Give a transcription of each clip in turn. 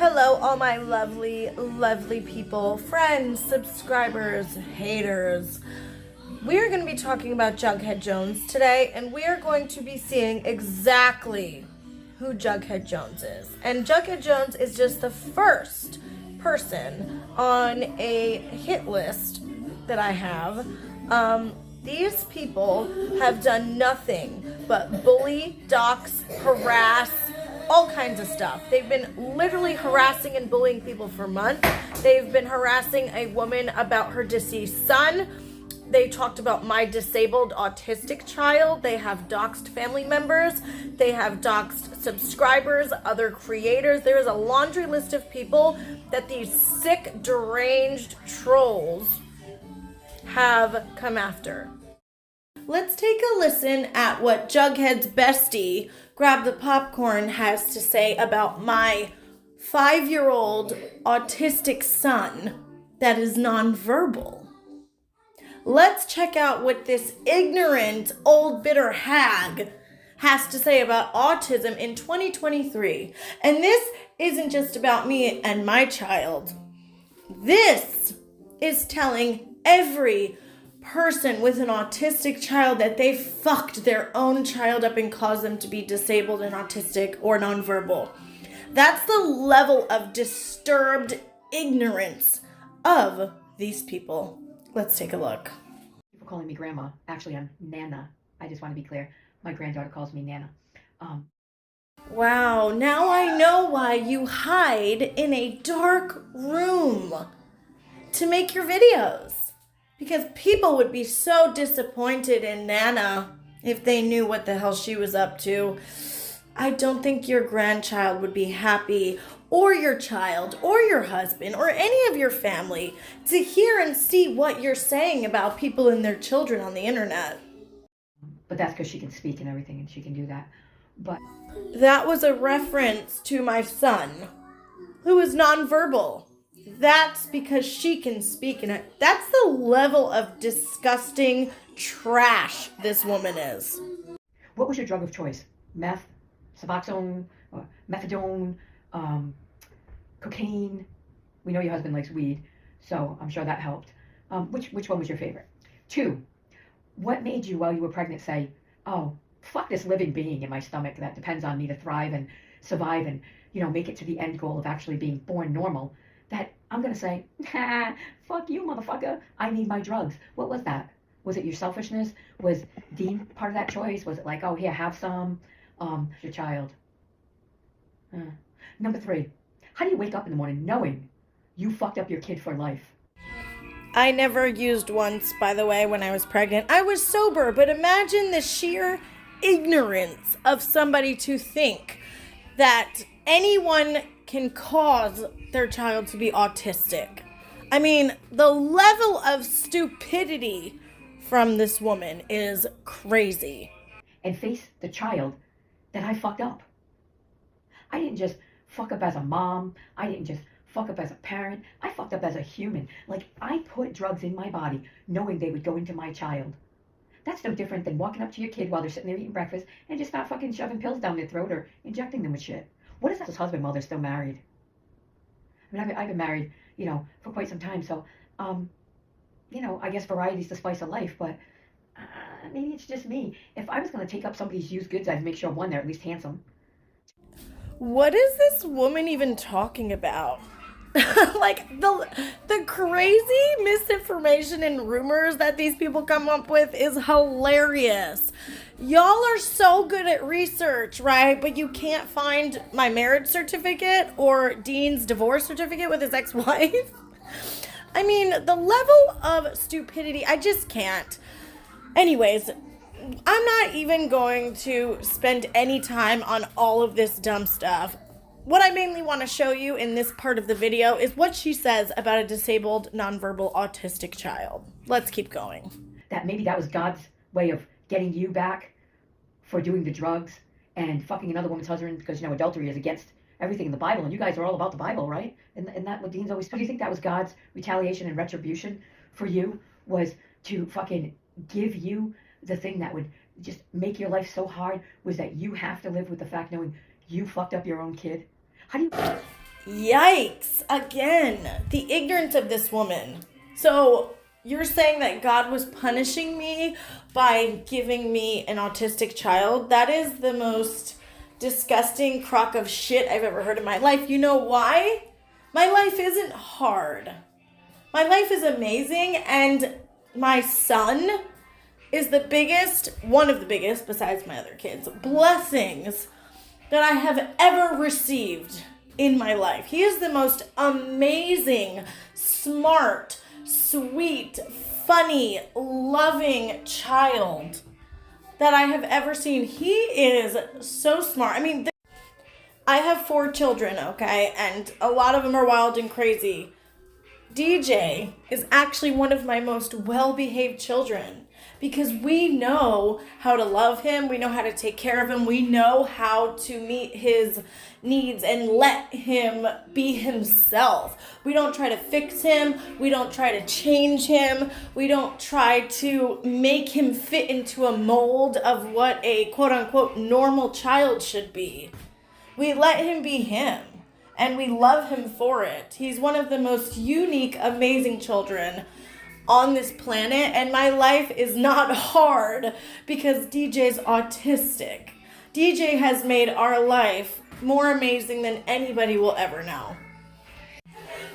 Hello, all my lovely, lovely people, friends, subscribers, haters. We are going to be talking about Jughead Jones today, and we are going to be seeing exactly who Jughead Jones is. And Jughead Jones is just the first person on a hit list that I have. These people have done nothing but bully, dox, harass, all kinds of stuff. They've been literally harassing and bullying people for months. They've been harassing a woman about her deceased son. They talked about my disabled autistic child. They have doxed family members. They have doxed subscribers, other creators. There is a laundry list of people that these sick, deranged trolls have come after. Let's take a listen at what Jughead's bestie, Grab the Popcorn, has to say about my 5-year-old autistic son that is nonverbal. Let's check out what this ignorant, old, bitter hag has to say about autism in 2023. And this isn't just about me and my child. This is telling every person with an autistic child that they fucked their own child up and caused them to be disabled and autistic or nonverbal. That's the level of disturbed ignorance of these people. Let's take a look. People calling me grandma. Actually, I'm Nana. I just want to be clear. My granddaughter calls me Nana. Wow, now I know why you hide in a dark room to make your videos. Because people would be so disappointed in Nana if they knew what the hell she was up to. I don't think your grandchild would be happy, or your child, or your husband, or any of your family to hear and see what you're saying about people and their children on the internet. But that's because she can speak and everything, and she can do that. But that was a reference to my son, who is nonverbal. That's because she can speak, and that's the level of disgusting trash this woman is. What was your drug of choice? Meth, Suboxone, or methadone, cocaine? We know your husband likes weed, so I'm sure that helped. Which one was your favorite? 2, what made you, while you were pregnant, say, oh, fuck this living being in my stomach that depends on me to thrive and survive and, make it to the end goal of actually being born normal, that I'm going to say, fuck you, motherfucker. I need my drugs. What was that? Was it your selfishness? Was Dean part of that choice? Was it like, oh, here, have some, your child? Number 3, how do you wake up in the morning knowing you fucked up your kid for life? I never used once, by the way, when I was pregnant. I was sober, but imagine the sheer ignorance of somebody to think that anyone can cause their child to be autistic. I mean, the level of stupidity from this woman is crazy. And face the child that I fucked up. I didn't just fuck up as a mom. I didn't just fuck up as a parent. I fucked up as a human. Like, I put drugs in my body knowing they would go into my child. That's no different than walking up to your kid while they're sitting there eating breakfast and just start fucking shoving pills down their throat or injecting them with shit. What is that husband while they're still married? I mean, I've been married, for quite some time. So, I guess variety's the spice of life, but maybe it's just me. If I was going to take up somebody's used goods, I'd make sure, 1, they're at least handsome. What is this woman even talking about? Like, the crazy misinformation and rumors that these people come up with is hilarious. Y'all are so good at research, right? But you can't find my marriage certificate or Dean's divorce certificate with his ex-wife. I mean, the level of stupidity, I just can't. Anyways, I'm not even going to spend any time on all of this dumb stuff. What I mainly want to show you in this part of the video is what she says about a disabled, nonverbal, autistic child. Let's keep going. That maybe that was God's way of getting you back for doing the drugs and fucking another woman's husband, because, adultery is against everything in the Bible, and you guys are all about the Bible, right? And that what Dean's always... Do you think that was God's retaliation and retribution for you, was to fucking give you the thing that would just make your life so hard, was that you have to live with the fact knowing you fucked up your own kid? How do you... Yikes. Again, the ignorance of this woman. So you're saying that God was punishing me by giving me an autistic child? That is the most disgusting crock of shit I've ever heard in my life. You know why? My life isn't hard. My life is amazing, and my son is one of the biggest, besides my other kids, blessings that I have ever received in my life. He is the most amazing, smart, sweet, funny, loving child that I have ever seen. He is so smart. I mean, I have 4 children, okay, and a lot of them are wild and crazy. DJ is actually one of my most well-behaved children because we know how to love him, we know how to take care of him, we know how to meet his needs and let him be himself. We don't try to fix him, we don't try to change him, we don't try to make him fit into a mold of what a quote-unquote normal child should be. We let him be him. And we love him for it. He's one of the most unique, amazing children on this planet. And my life is not hard because DJ's autistic. DJ has made our life more amazing than anybody will ever know.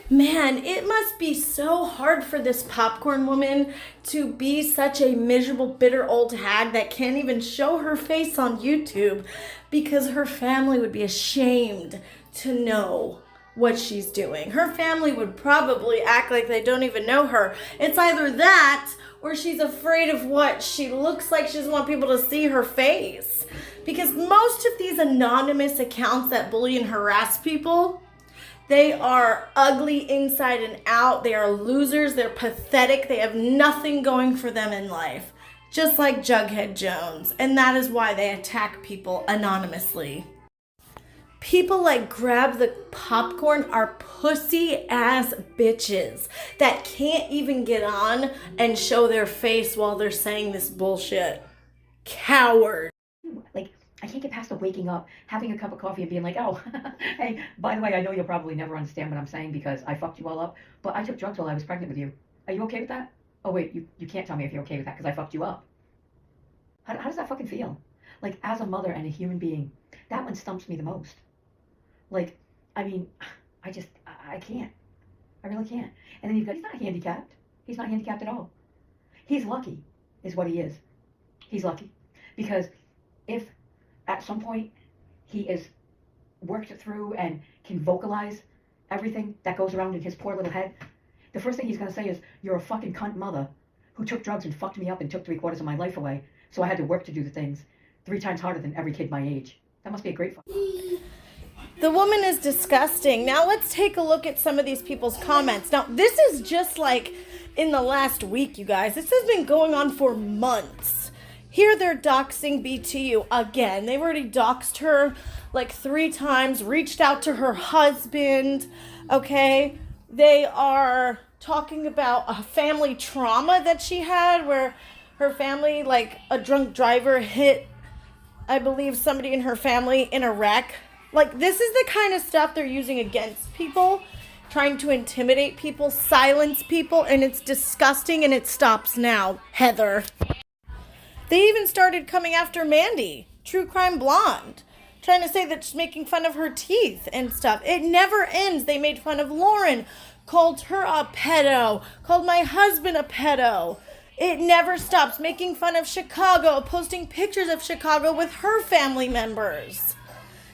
Man, it must be so hard for this popcorn woman to be such a miserable, bitter old hag that can't even show her face on YouTube because her family would be ashamed to know what she's doing. Her family would probably act like they don't even know her. It's either that or she's afraid of what she looks like. She doesn't want people to see her face. Because most of these anonymous accounts that bully and harass people, they are ugly inside and out. They are losers. They're pathetic. They have nothing going for them in life. Just like Jughead Jones. And that is why they attack people anonymously. People like Grab the Popcorn are pussy ass bitches that can't even get on and show their face while they're saying this bullshit. Coward. Like, I can't get past the waking up, having a cup of coffee and being like, oh, hey, by the way, I know you'll probably never understand what I'm saying because I fucked you all up, but I took drugs while I was pregnant with you. Are you okay with that? Oh, wait, you can't tell me if you're okay with that because I fucked you up. How does that fucking feel? Like, as a mother and a human being, that one stumps me the most. Like, I mean, I can't. I really can't. And then he's not handicapped. He's not handicapped at all. He's lucky, is what he is. He's lucky. Because if at some point he is worked it through and can vocalize everything that goes around in his poor little head, the first thing he's going to say is, you're a fucking cunt mother who took drugs and fucked me up and took 3/4 of my life away, so I had to work to do the things 3 times harder than every kid my age. That must be a great fuck. The woman is disgusting. Now let's take a look at some of these people's comments. Now, this is just like in the last week, you guys. This has been going on for months. Here they're doxing BTU again. They've already doxed her like 3 times, reached out to her husband, okay? They are talking about a family trauma that she had where her family, like a drunk driver hit, I believe, somebody in her family in a wreck. Like, this is the kind of stuff they're using against people, trying to intimidate people, silence people, and it's disgusting, and it stops now, Heather. They even started coming after Mandy, True Crime Blonde, trying to say that she's making fun of her teeth and stuff. It never ends. They made fun of Lauren, called her a pedo, called my husband a pedo. It never stops. Making fun of Chicago, posting pictures of Chicago with her family members.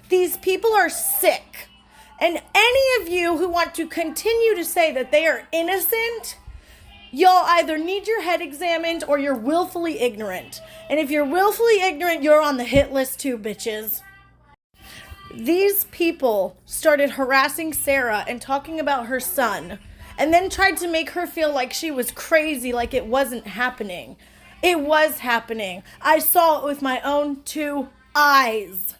These people are sick. And any of you who want to continue to say that they are innocent, y'all either need your head examined or you're willfully ignorant. And if you're willfully ignorant, you're on the hit list too, bitches. These people started harassing Sarah and talking about her son, and then tried to make her feel like she was crazy, like it wasn't happening. It was happening. I saw it with my own 2 eyes.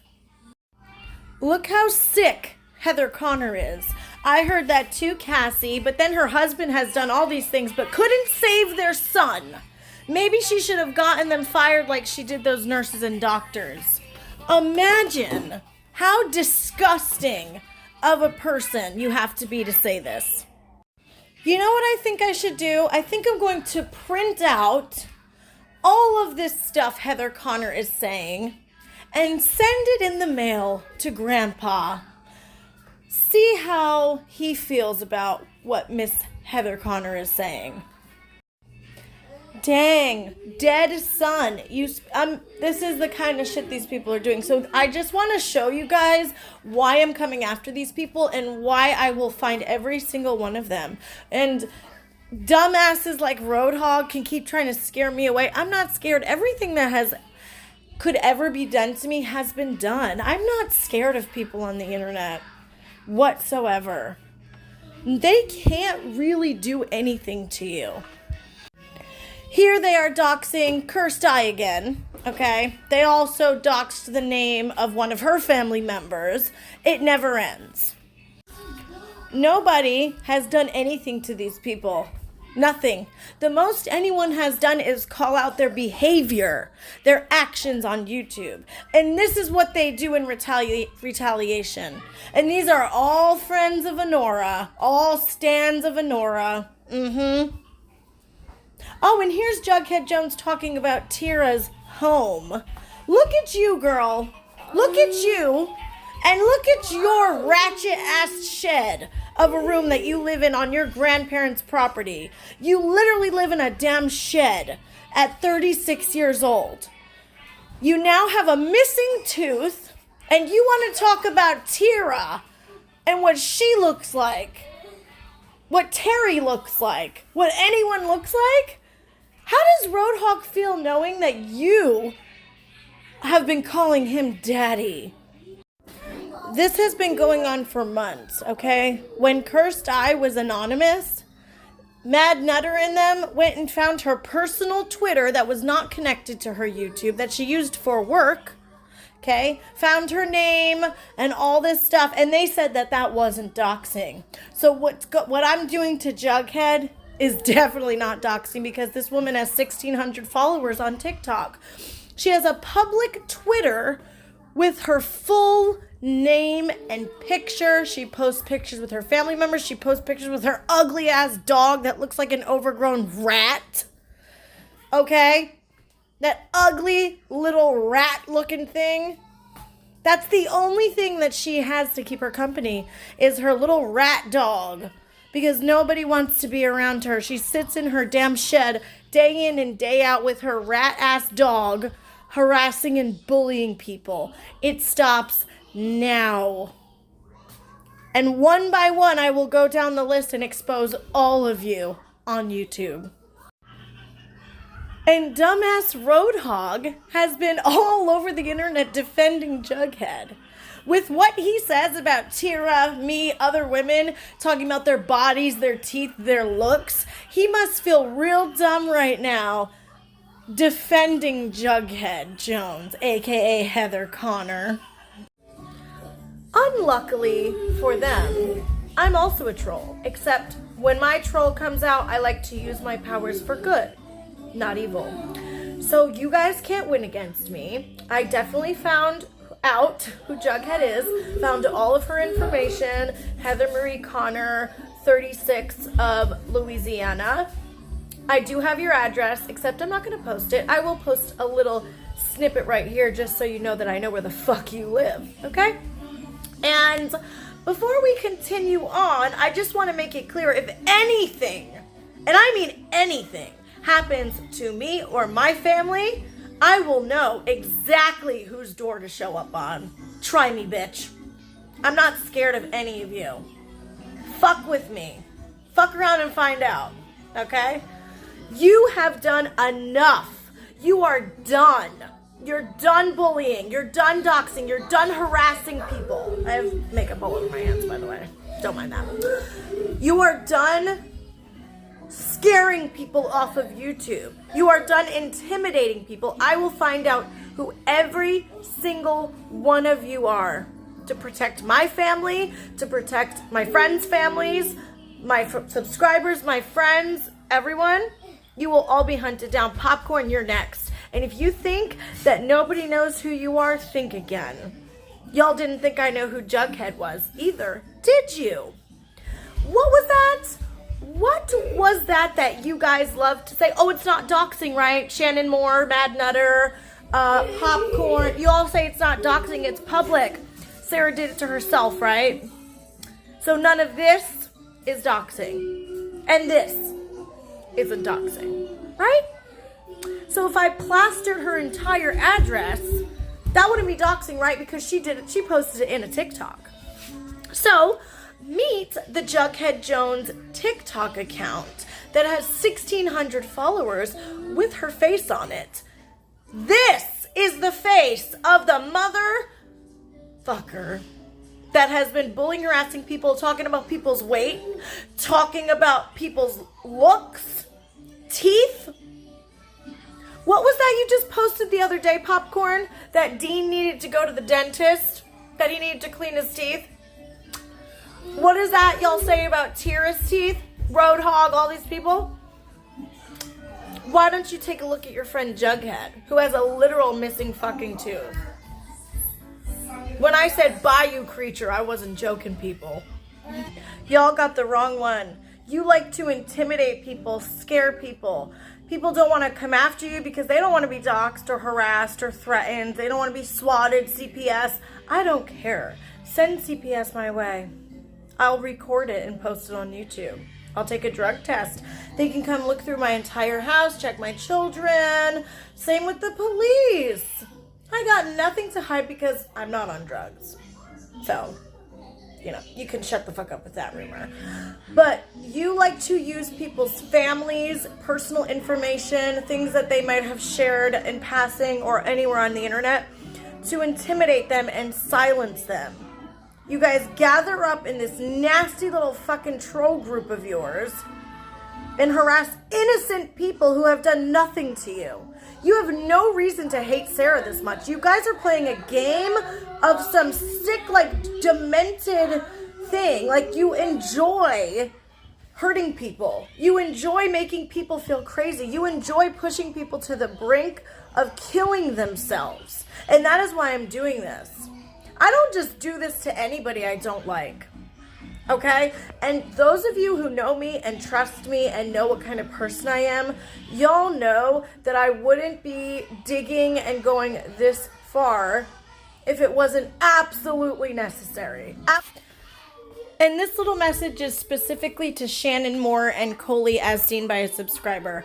Look how sick Heather Connor is. I heard that too, Cassie, but then her husband has done all these things but couldn't save their son. Maybe she should have gotten them fired like she did those nurses and doctors. Imagine how disgusting of a person you have to be to say this. You know what I think I should do? I think I'm going to print out all of this stuff Heather Connor is saying and send it in the mail to Grandpa. See how he feels about what Miss Heather Connor is saying. Dang, dead son. This is the kind of shit these people are doing. So I just want to show you guys why I'm coming after these people and why I will find every single one of them. And dumbasses like Roadhog can keep trying to scare me away. I'm not scared. Everything that could ever be done to me has been done. I'm not scared of people on the internet whatsoever. They can't really do anything to you. Here they are doxing Cursed Eye again, okay? They also doxed the name of one of her family members. It never ends. Nobody has done anything to these people. Nothing. The most anyone has done is call out their behavior, their actions on YouTube. And this is what they do in retaliation. And these are all friends of Honora, all stans of Honora. Oh, and here's Jughead Jones talking about Tira's home. Look at you, girl. Look at you. And look at your ratchet-ass shed of a room that you live in on your grandparents' property. You literally live in a damn shed at 36 years old. You now have a missing tooth, and you want to talk about Tira and what she looks like, what Terry looks like, what anyone looks like? How does Roadhog feel knowing that you have been calling him daddy? This has been going on for months, okay? When Cursed Eye was anonymous, Mad Nutter and them went and found her personal Twitter that was not connected to her YouTube that she used for work, okay? Found her name and all this stuff, and they said that that wasn't doxing. So what I'm doing to Jughead is definitely not doxing because this woman has 1,600 followers on TikTok. She has a public Twitter with her full name and picture. She posts pictures with her family members. She posts pictures with her ugly ass dog that looks like an overgrown rat. Okay? That ugly little rat looking thing. That's the only thing that she has to keep her company is her little rat dog. Because nobody wants to be around her. She sits in her damn shed day in and day out with her rat-ass dog harassing and bullying people. It stops now. And one by one, I will go down the list and expose all of you on YouTube. And dumbass Roadhog has been all over the internet defending Jughead. With what he says about Tira, me, other women, talking about their bodies, their teeth, their looks, he must feel real dumb right now defending Jughead Jones, aka Heather Connor. Unluckily for them, I'm also a troll, except when my troll comes out, I like to use my powers for good, not evil. So you guys can't win against me. I definitely found out who Jughead is, found all of her information, Heather Marie Connor, 36 of Louisiana. I do have your address, except I'm not going to post it. I will post a little snippet right here just so you know that I know where the fuck you live, okay? And before we continue on, I just want to make it clear, if anything, and I mean anything, happens to me or my family, I will know exactly whose door to show up on. Try me, bitch. I'm not scared of any of you. Fuck with me. Fuck around and find out. Okay? You have done enough. You are done. You're done bullying. You're done doxing. You're done harassing people. I have makeup all over my hands, by the way. Don't mind that. You are done scaring people off of YouTube. You are done intimidating people. I will find out who every single one of you are to protect my family, to protect my friends' families, my subscribers, my friends, everyone. You will all be hunted down. Popcorn, you're next. And if you think that nobody knows who you are, think again. Y'all didn't think I know who Jughead was either, did you? What was that? What was that you guys love to say? Oh, it's not doxing, right? Shannon Moore, Mad Nutter, Popcorn. You all say it's not doxing, it's public. Sarah did it to herself, right? So none of this is doxing. And this isn't doxing, right? So if I plastered her entire address, that wouldn't be doxing, right? Because she did it, she posted it in a TikTok. So meet the Jughead Jones TikTok account that has 1,600 followers with her face on it. This is the face of the motherfucker that has been bullying, harassing people, talking about people's weight, talking about people's looks, teeth. What was that you just posted the other day, Popcorn? That Dean needed to go to the dentist? That he needed to clean his teeth? What is that y'all say about Tira's teeth? Roadhog, all these people? Why don't you take a look at your friend Jughead, who has a literal missing fucking tooth? When I said bayou creature, I wasn't joking, people. Y'all got the wrong one. You like to intimidate people, scare people. People don't want to come after you because they don't want to be doxxed or harassed or threatened. They don't want to be swatted, CPS. I don't care. Send CPS my way. I'll record it and post it on YouTube. I'll take a drug test. They can come look through my entire house, check my children. Same with the police. I got nothing to hide because I'm not on drugs. So, you can shut the fuck up with that rumor. But you like to use people's families, personal information, things that they might have shared in passing or anywhere on the internet to intimidate them and silence them. You guys gather up in this nasty little fucking troll group of yours and harass innocent people who have done nothing to you. You have no reason to hate Sarah this much. You guys are playing a game of some sick, demented thing. You enjoy hurting people. You enjoy making people feel crazy. You enjoy pushing people to the brink of killing themselves. And that is why I'm doing this. I don't just do this to anybody I don't like. Okay? And those of you who know me and trust me and know what kind of person I am, y'all know that I wouldn't be digging and going this far if it wasn't absolutely necessary. And this little message is specifically to Shannon Moore and Coley, as seen by a subscriber.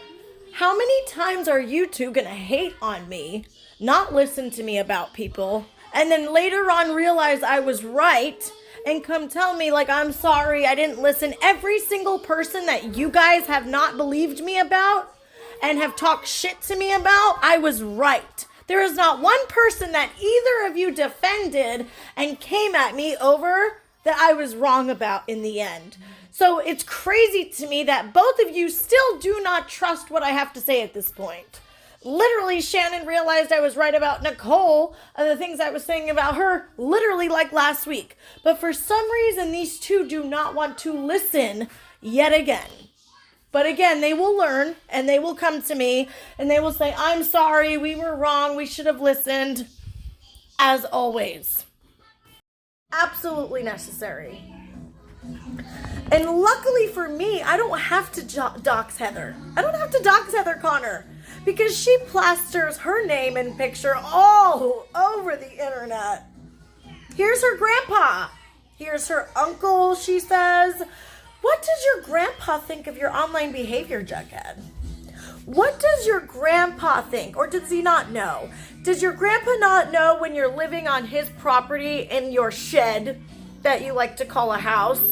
How many times are you two gonna hate on me, not listen to me about people, and then later on realize I was right and come tell me I'm sorry, I didn't listen? Every single person that you guys have not believed me about and have talked shit to me about, I was right. There is not one person that either of you defended and came at me over that I was wrong about in the end. So it's crazy to me that both of you still do not trust what I have to say at this point. Literally, Shannon realized I was right about Nicole and the things I was saying about her, literally last week. But for some reason, these two do not want to listen yet again. But again, they will learn and they will come to me and they will say, I'm sorry, we were wrong, we should have listened. As always. Absolutely necessary. And luckily for me, I don't have to dox Heather. I don't have to dox Heather Connor because she plasters her name and picture all over the internet. Here's her grandpa. Here's her uncle, she says. What does your grandpa think of your online behavior, Jughead? What does your grandpa think? Or does he not know? Does your grandpa not know when you're living on his property in your shed that you like to call a house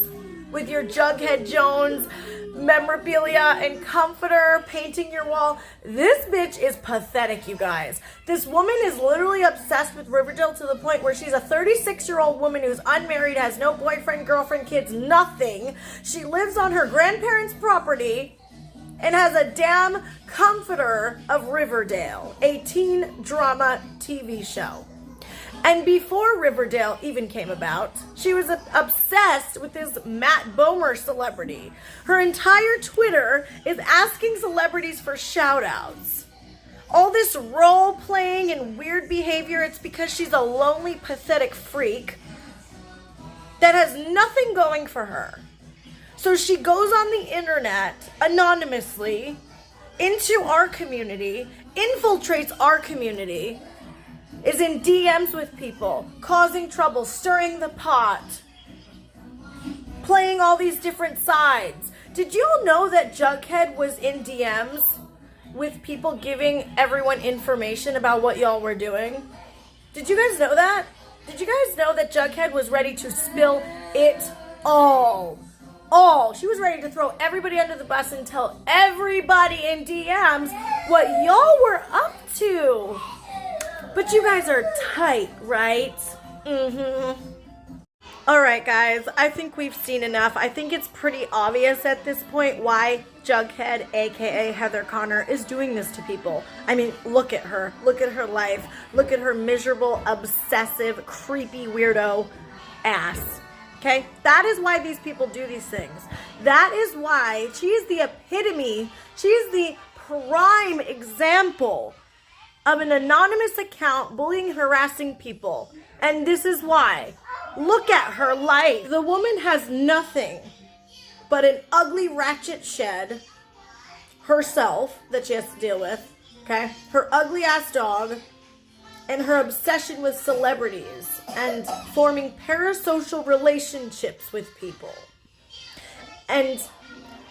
with your Jughead Jones memorabilia and comforter painting your wall? This bitch is pathetic, you guys. This woman is literally obsessed with Riverdale to the point where she's a 36-year-old woman who's unmarried, has no boyfriend, girlfriend, kids, nothing. She lives on her grandparents' property and has a damn comforter of Riverdale, a teen drama TV show. And before Riverdale even came about, she was obsessed with this Matt Bomer celebrity. Her entire Twitter is asking celebrities for shout-outs. All this role playing and weird behavior, it's because she's a lonely, pathetic freak that has nothing going for her. So she goes on the internet anonymously into our community, infiltrates our community, is in DMs with people, causing trouble, stirring the pot, playing all these different sides. Did you all know that Jughead was in DMs with people giving everyone information about what y'all were doing? Did you guys know that? Did you guys know that Jughead was ready to spill it all? She was ready to throw everybody under the bus and tell everybody in DMs what y'all were up to. But you guys are tight, right? All right, guys, I think we've seen enough. I think it's pretty obvious at this point why Jughead, aka Heather Connor, is doing this to people. I mean, look at her. Look at her life. Look at her miserable, obsessive, creepy, weirdo ass. Okay? That is why these people do these things. That is why she is the epitome, she is the prime example of an anonymous account bullying and harassing people. And this is why. Look at her life. The woman has nothing but an ugly ratchet shed herself that she has to deal with, okay? Her ugly ass dog and her obsession with celebrities and forming parasocial relationships with people. And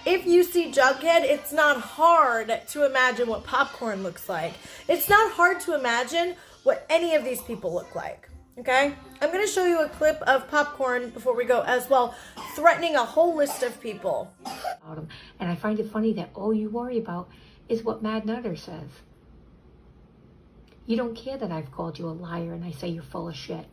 if you see Jughead, it's not hard to imagine what popcorn looks like. It's not hard to imagine what any of these people look like. Okay? I'm going to show you a clip of popcorn before we go as well, threatening a whole list of people. And I find it funny that all you worry about is what Mad Nutter says. You don't care that I've called you a liar and I say you're full of shit.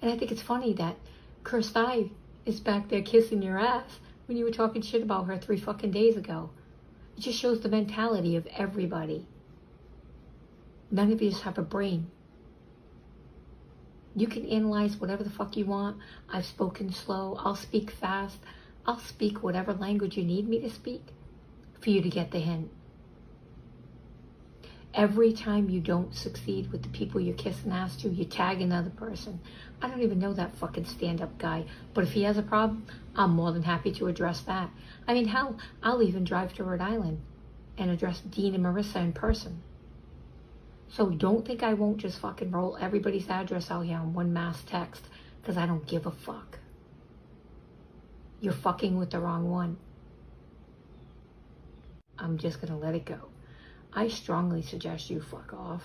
And I think it's funny that Cursed Eye is back there kissing your ass when you were talking shit about her 3 fucking days ago. It just shows the mentality of everybody. None of you just have a brain. You can analyze whatever the fuck you want. I've spoken slow. I'll speak fast. I'll speak whatever language you need me to speak for you to get the hint. Every time you don't succeed with the people you're kissing ass to, you tag another person. I don't even know that fucking stand-up guy, but if he has a problem, I'm more than happy to address that. I mean, hell, I'll even drive to Rhode Island and address Dean and Marissa in person. So don't think I won't just fucking roll everybody's address out here on one mass text, because I don't give a fuck. You're fucking with the wrong one. I'm just gonna let it go. I strongly suggest you fuck off,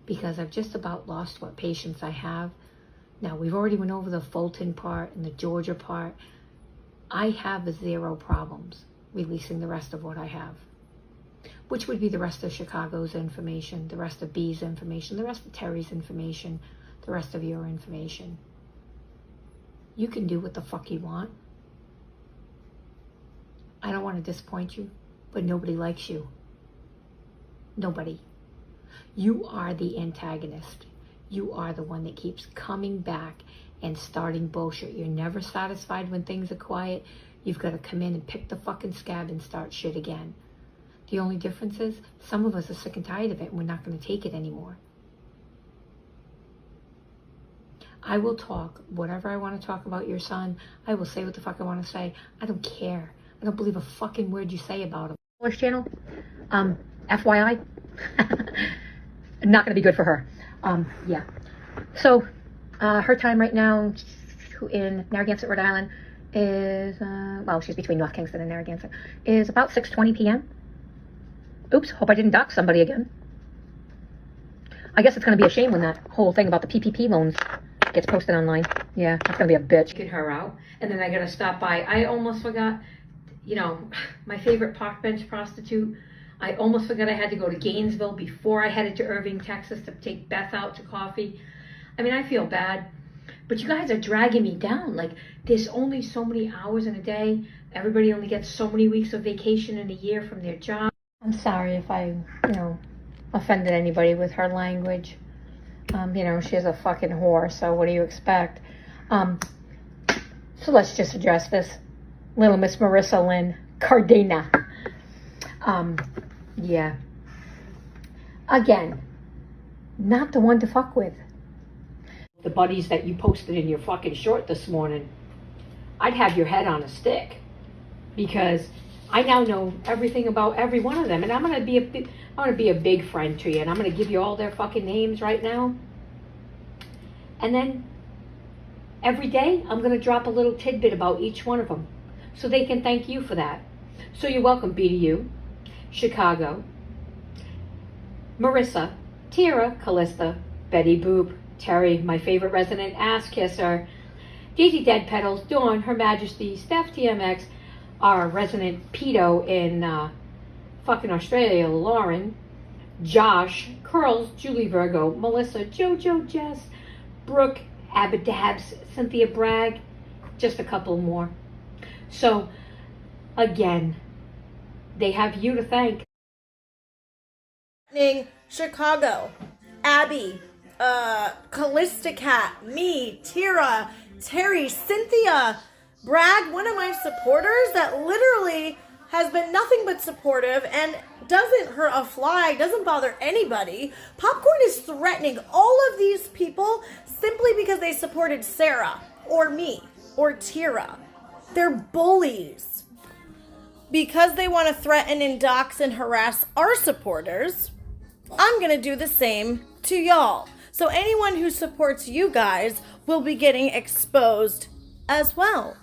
because I've just about lost what patience I have. Now, we've already went over the Fulton part and the Georgia part. I have 0 problems releasing the rest of what I have, which would be the rest of Chicago's information, the rest of B's information, the rest of Terry's information, the rest of your information. You can do what the fuck you want. I don't want to disappoint you, but nobody likes you. Nobody. You are the antagonist. You are the one that keeps coming back and starting bullshit. You're never satisfied when things are quiet. You've got to come in and pick the fucking scab and start shit again. The only difference is some of us are sick and tired of it and we're not going to take it anymore. I will talk whatever I want to talk about your son. I will say what the fuck I want to say. I don't care. I don't believe a fucking word you say about him. English channel, FYI, not going to be good for her. Yeah. So, her time right now in Narragansett, Rhode Island is, well, she's between North Kingston and Narragansett, is about 6:20 p.m. Oops, hope I didn't dox somebody again. I guess it's going to be a shame when that whole thing about the PPP loans gets posted online. Yeah, that's going to be a bitch. Get her out, and then I got to stop by. I almost forgot, you know, my favorite park bench prostitute. I almost forgot I had to go to Gainesville before I headed to Irving, Texas to take Beth out to coffee. I mean, I feel bad, but you guys are dragging me down. Like, there's only so many hours in a day. Everybody only gets so many weeks of vacation in a year from their job. I'm sorry if I, you know, offended anybody with her language. You know, she's a fucking whore, so what do you expect? So let's just address this. Little Miss Marissa Lynn Cardena. Yeah, Again, not the one to fuck with. The buddies that you posted in your fucking short this morning, I'd have your head on a stick, because I now know everything about every one of them, and I'm gonna be a big friend to you, and I'm gonna give you all their fucking names right now. And then every day I'm gonna drop a little tidbit about each one of them, so they can thank you for that. So you're welcome, BDU, Chicago, Marissa, Tira, Callista, Betty Boop, Terry, my favorite resident ass kisser, Daisy Dead Petals, Dawn, Her Majesty, Steph TMX, our resident pedo in fucking Australia, Lauren, Josh, Curls, Julie Virgo, Melissa, Jojo, Jess, Brooke, Abadabs, Cynthia Bragg, just a couple more. So, again, they have you to thank. Chicago, Abby, Callista Cat, me, Tira, Terry, Cynthia, Bragg, one of my supporters that literally has been nothing but supportive and doesn't hurt a fly, doesn't bother anybody. Popcorn is threatening all of these people simply because they supported Sarah or me or Tira. They're bullies. Because they want to threaten and dox and harass our supporters, I'm going to do the same to y'all. So anyone who supports you guys will be getting exposed as well.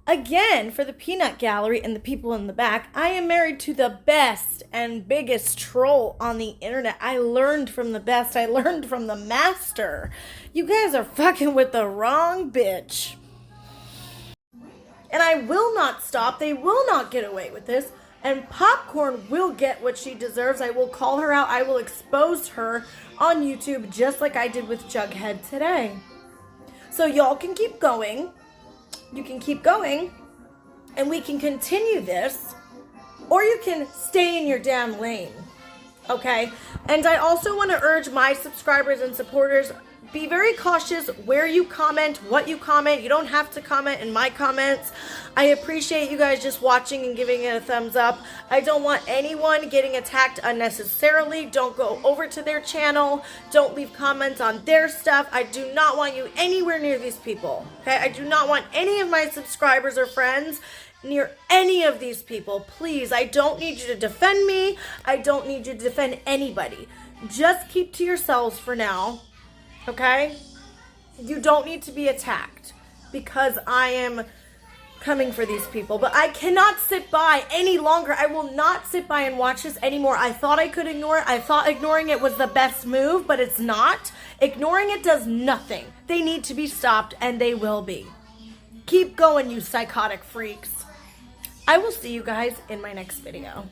Again, for the peanut gallery and the people in the back, I am married to the best and biggest troll on the internet. I learned from the best. I learned from the master. You guys are fucking with the wrong bitch. And I will not stop. They will not get away with this. And Popcorn will get what she deserves. I will call her out. I will expose her on YouTube just like I did with Jughead today. So y'all can keep going. You can keep going. And we can continue this. Or you can stay in your damn lane. Okay? And I also want to urge my subscribers and supporters, be very cautious where you comment, what you comment. You don't have to comment in my comments. I appreciate you guys just watching and giving it a thumbs up. I don't want anyone getting attacked unnecessarily. Don't go over to their channel. Don't leave comments on their stuff. I do not want you anywhere near these people. Okay? I do not want any of my subscribers or friends near any of these people. Please, I don't need you to defend me. I don't need you to defend anybody. Just keep to yourselves for now. Okay? You don't need to be attacked because I am coming for these people. But I cannot sit by any longer. I will not sit by and watch this anymore. I thought I could ignore it. I thought ignoring it was the best move, but it's not. Ignoring it does nothing. They need to be stopped, and they will be. Keep going, you psychotic freaks. I will see you guys in my next video.